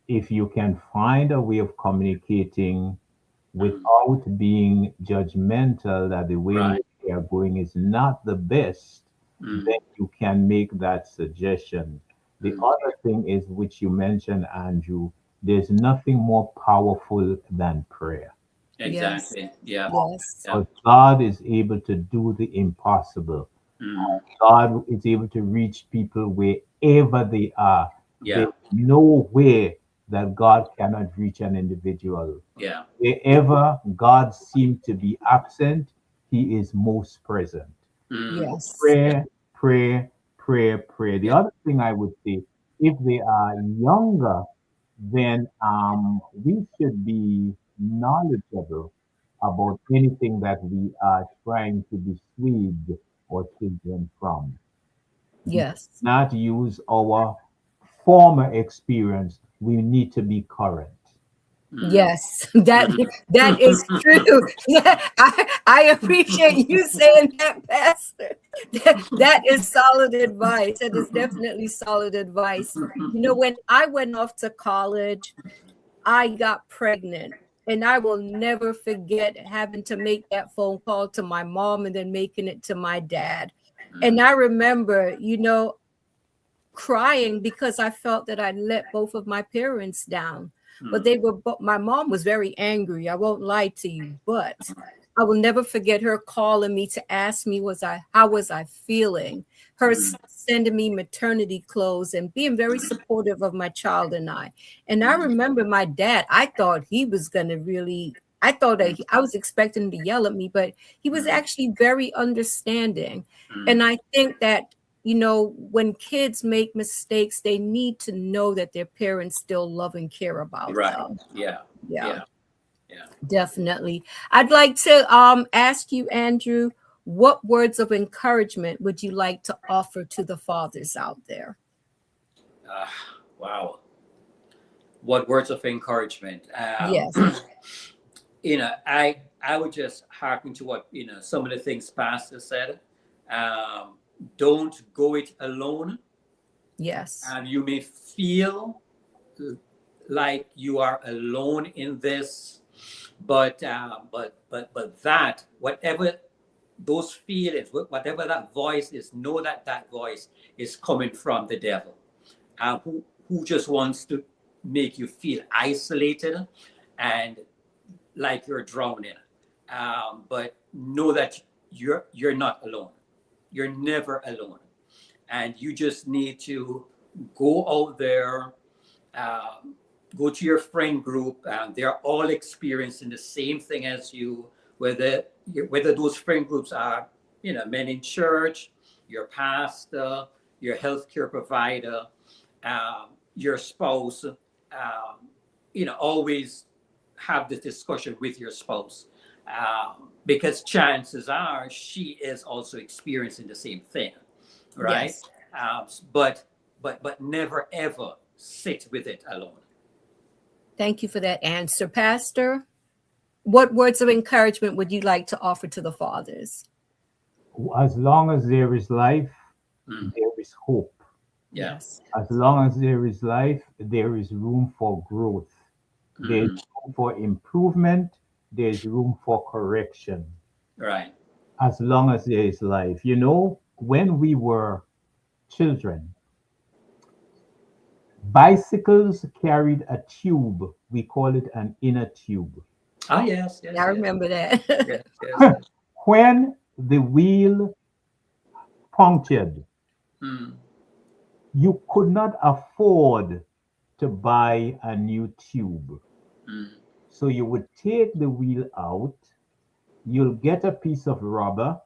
if you can find a way of communicating
Mm-hmm.
without being judgmental that the way in
Right.
which they are going is not the best,
Mm-hmm.
then you can make that suggestion. The
Mm-hmm.
other thing is, which you mentioned, Andrew, there's nothing more powerful than prayer.
Yes.
Exactly. Yeah.
Yes.
Yeah.
Because God is able to do the impossible.
Mm-hmm.
God is able to reach people wherever they are.
Yeah.
There's no way that God cannot reach an individual.
Yeah.
Wherever God seems to be absent, he is most present.
Mm-hmm.
Yes.
Yeah.
Prayer, prayer, prayer, prayer. The
Yeah.
other thing I would say, if they are younger, then we should be knowledgeable about anything that we are trying to dissuade our children from.
Yes.
Not use our former experience. We need to be current.
Yes, that is true. I appreciate you saying that, Pastor. That is solid advice. That is definitely solid advice. You know, when I went off to college, I got pregnant, and I will never forget having to make that phone call to my mom and then making it to my dad. And I remember, crying because I felt that I let both of my parents down. But my mom was very angry. I won't lie to you, but I will never forget her calling me to ask me how was I feeling, her sending me maternity clothes and being very supportive of my child and I. And I remember my dad, I thought he was going to really, I thought that I was expecting him to yell at me, but he was actually very understanding. And I think that when kids make mistakes, they need to know that their parents still love and care about
Right.
them.
Yeah.
Yeah,
Yeah.
definitely. I'd like to ask you, Andrew, what words of encouragement would you like to offer to the fathers out there?
Wow. What words of encouragement?
Yes,
I would just hearken to what some of the things Pastor said. Don't go it alone.
yes,
You may feel like you are alone in this, but that whatever those feelings, whatever that voice is, know that that voice is coming from the devil, who just wants to make you feel isolated and like you're drowning. But know that you're not alone. You're never alone, and you just need to go out there, um, go to your friend group. They're all experiencing the same thing as you. Whether those friend groups are, men in church, your pastor, your healthcare provider, your spouse. Always have this discussion with your spouse, because chances are she is also experiencing the same thing, right?
yes.
But never ever sit with it alone.
Thank you for that answer, Pastor. What words of encouragement would you like to offer to the fathers?
As long as there is life,
Mm,
there is hope.
yeah.
Yes,
As long as there is life, there is room for growth. There's
Hmm.
room for improvement. There's room for correction.
Right.
As long as there is life. When we were children, bicycles carried a tube. We call it an inner tube.
Ah, yes,
I
yes, yes,
remember that.
yes, yes, yes.
When the wheel punctured,
Mm,
you could not afford to buy a new tube.
mm,
So you would take the wheel out, you'll get a piece of rubber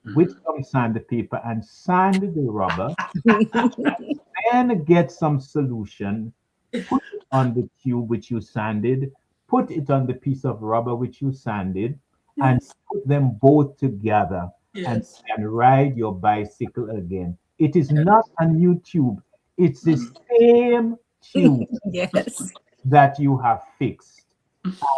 with
mm.
some sandpaper and sand the rubber, then get some solution, put it on the tube which you sanded, put it on the piece of rubber which you sanded, and
Yes,
put them both together and,
yes.
and ride your bicycle again. It is
Yeah.
not a new tube, it's the
Mm,
same tube
Yes,
that you have fixed.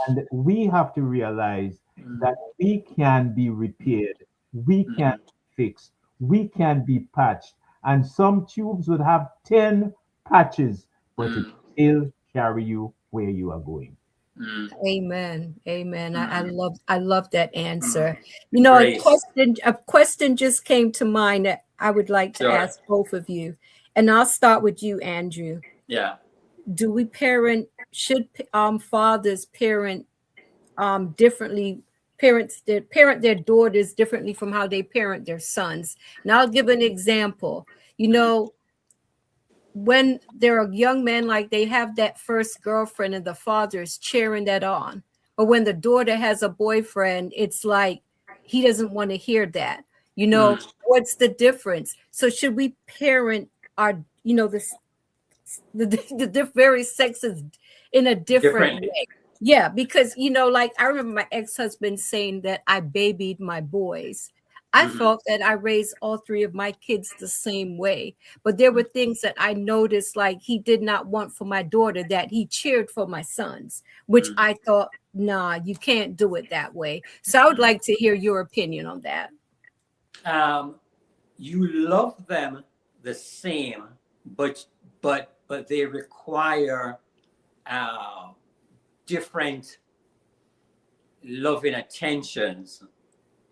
And we have to realize
mm,
that we can be repaired, we can
mm,
be fixed, we can be patched. And some tubes would have 10 patches, but it
mm,
still carry you where you are going.
mm,
amen, amen. I
mm,
love that answer.
mm.
A
Grace.
question just came to mind that I would like to
Sure.
ask both of you, and I'll start with you, Andrew.
Yeah.
Do we parent? Should fathers parent differently? Parent their daughters differently from how they parent their sons. And I'll give an example. You
Mm,
know, when they're a young man, like they have that first girlfriend and the father is cheering that on. Or when the daughter has a boyfriend, it's like he doesn't want to hear that.
mm.
What's the difference? So should we parent our, this the various sexes in a different
Differently.
way? Yeah, because like I remember my ex-husband saying that I babied my boys. I
Mhm.
thought that I raised all three of my kids the same way, but there were things that I noticed, like he did not want for my daughter that he cheered for my sons, which
Mhm.
I thought, nah, you can't do it that way. So I would like to hear your opinion on that.
Um, you love them the same, but but they require uh, different loving attentions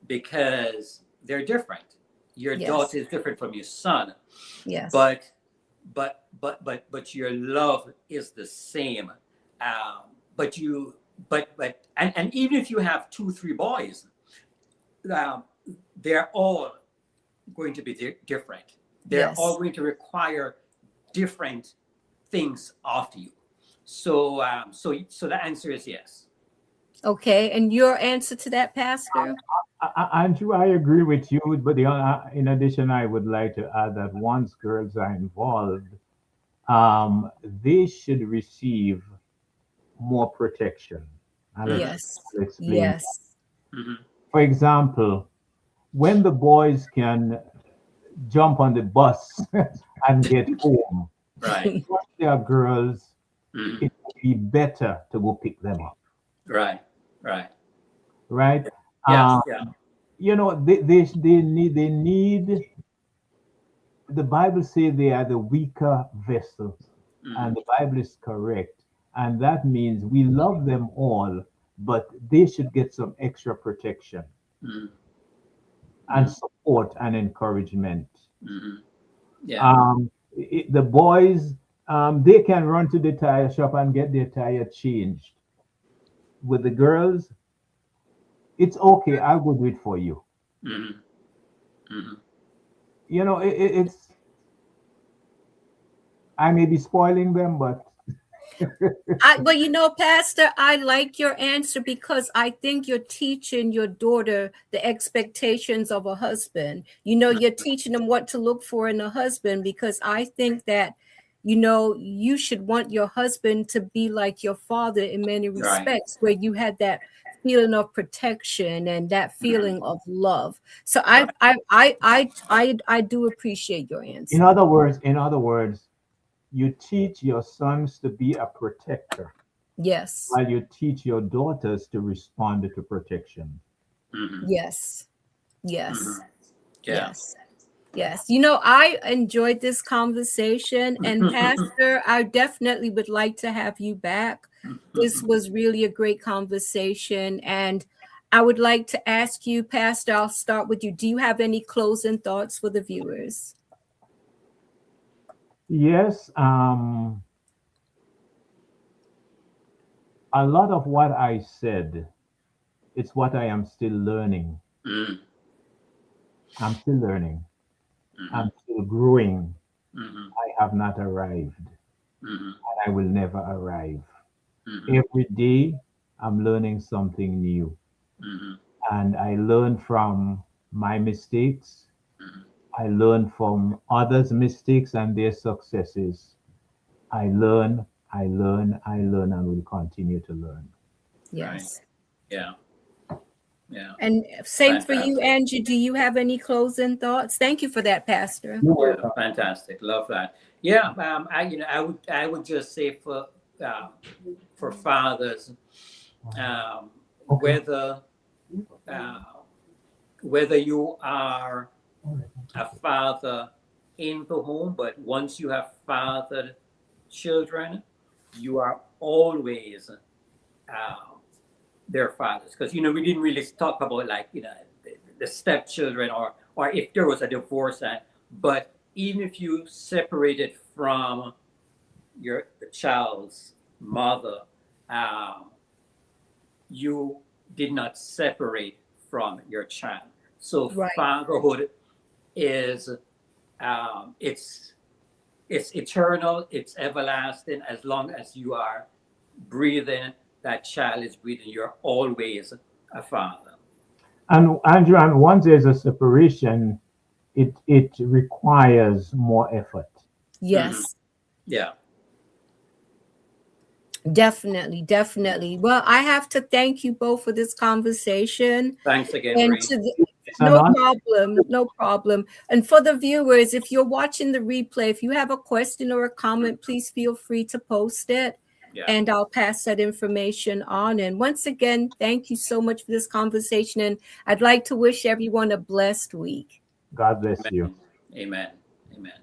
because they're different. Your daughter
Yes,
is different from your son,
yes,
but but your love is the same. But you but and even if you have two, three boys, um, they're all going to be different. They're all
yes.
going to require different things of you. So the answer is yes.
Okay, and your answer to that, Pastor?
Andrew, I agree with you, but in addition, I would like to add that once girls are involved, they should receive more protection.
Mm-hmm.
Yes,
I'll explain.
yes,
Mm-hmm.
For example, when the boys can jump on the bus and get home,
Right.
once they are girls,
Mm-hmm.
it would be better to go pick them up,
Right. Right.
right?
Yeah.
Um,
Yeah.
they need the Bible says they are the weaker vessel,
Mm-hmm.
and the Bible is correct. And that means we love them all, but they should get some extra protection and
Mm-hmm.
support and encouragement.
Mm-hmm. Yeah.
The boys, they can run to the tire shop and get their tire changed. With the girls, it's okay. I'll go do it for you.
Mm-hmm. Mm-hmm.
It's I may be spoiling them, but
but Pastor, I like your answer because I think you're teaching your daughter the expectations of a husband. You're teaching them what to look for in a husband because I think that, you should want your husband to be like your father in many
Right.
respects, where you had that feeling of protection and that
Mm-hmm.
feeling of love. So
Right.
I do appreciate your
in
answer.
other words, in other words, you teach your sons to be a protector,
Yes,
while you teach your daughters to respond to protection.
Mm-hmm.
yes,
Mm-hmm.
yes.
Yeah.
Yes. Yes. I enjoyed this conversation. And Pastor, I definitely would like to have you back. This was really a great conversation. And I would like to ask you, Pastor, I'll start with you. Do you have any closing thoughts for the viewers?
Yes, a lot of what I said, it's what I am still learning.
Mm-hmm.
I'm still learning.
Mm-hmm.
I'm still growing.
Mm-hmm.
I have not arrived,
Mm-hmm.
and I will never arrive.
Mm-hmm.
Every day, I'm learning something new,
Mm-hmm.
and I learn from my mistakes.
Mm-hmm.
I learn from others' mistakes and their successes. I learn, and will continue to learn.
Right.
Yes.
Yeah. Yeah.
And same for you,
Fantastic.
Angie. Do you have any closing thoughts? Thank you for that, Pastor.
You're
Yeah,
welcome.
fantastic. Love that. Yeah, I would just say for fathers, um,
Okay.
whether uh, whether you are a father in the home, but once you have fathered children, you are always their fathers. Because we didn't really talk about like the stepchildren or if there was a divorce, but even if you separated from the child's mother, um, you did not separate from your child. So
Right.
fatherhood is it's eternal, it's everlasting. As long as you are breathing, that child is breathing. You're always a father.
And Andrew, and once there's a separation, it requires more effort.
Hmm.
Yes.
Yeah.
Definitely, definitely. Well, I have to thank you both for this conversation.
Thanks again,
And
Marie.
No problem. No problem. And for the viewers, if you're watching the replay, if you have a question or a comment, please feel free to post it. Yeah. And I'll pass that information on. And once again, thank you so much for this conversation. And I'd like to wish everyone a blessed week.
God bless you.
Amen. Amen.